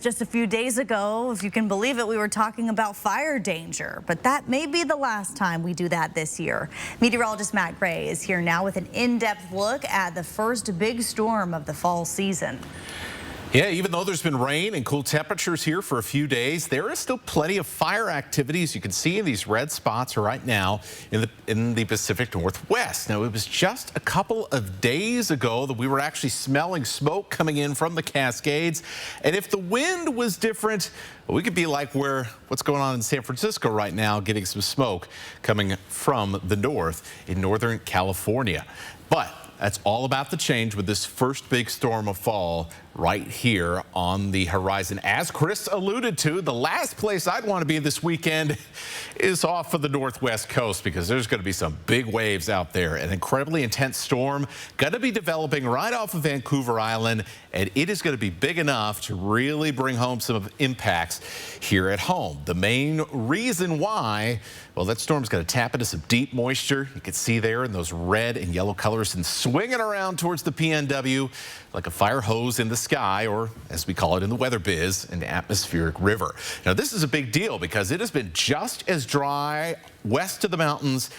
Just a few days ago, if you can believe it, we were talking about fire danger, but that may be the last time we do that this year. Meteorologist Matt Gray is here now with an in-depth look at the first big storm of the fall season. Yeah, even though there's been rain and cool temperatures here for a few days, there is still plenty of fire activities. You can see in these red spots right now in the Pacific Northwest. Now, it was just a couple of days ago that we were actually smelling smoke coming in from the Cascades. And if the wind was different, we could be like what's going on in San Francisco right now, getting some smoke coming from the north in Northern California. But that's all about the change with this first big storm of fall right here on the horizon. As Chris alluded to, the last place I'd want to be this weekend is off of the northwest coast, because there's going to be some big waves out there. An incredibly intense storm going to be developing right off of Vancouver Island, and it is going to be big enough to really bring home some impacts here at home. The main reason why, well, that storm's going to tap into some deep moisture. You can see there in those red and yellow colors, and swinging around towards the PNW like a fire hose in the sky, or as we call it in the weather biz, an atmospheric river. Now, this is a big deal because it has been just as dry west of the mountains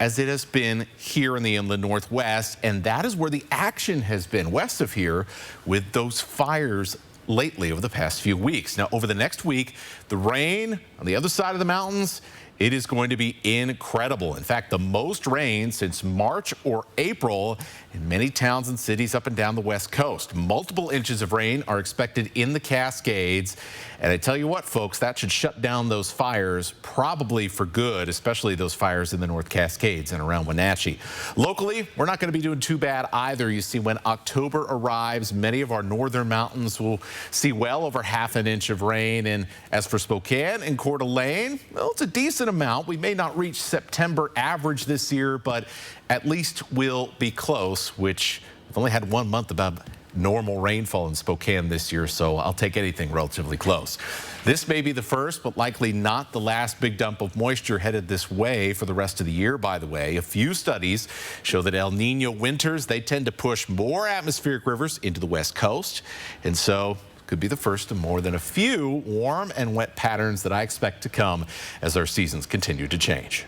as it has been here in the inland northwest, and that is where the action has been west of here with those fires lately over the past few weeks. Now, over the next week, the rain on the other side of the mountains, it is going to be incredible. In fact, the most rain since March or April in many towns and cities up and down the west coast. Multiple inches of rain are expected in the Cascades. And I tell you what, folks, that should shut down those fires probably for good, especially those fires in the North Cascades and around Wenatchee. Locally, we're not going to be doing too bad either. You see, when October arrives, many of our northern mountains will see well over ½ an inch of rain. And as for Spokane and Coeur d'Alene, well, it's a decent amount. We may not reach September average this year, but at least we'll be close, which we've only had 1 month about normal rainfall in Spokane this year, so I'll take anything relatively close. This may be the first, but likely not the last big dump of moisture headed this way for the rest of the year, by the way. A few studies show that El Nino winters, they tend to push more atmospheric rivers into the west coast, and so could be the first of more than a few warm and wet patterns that I expect to come as our seasons continue to change.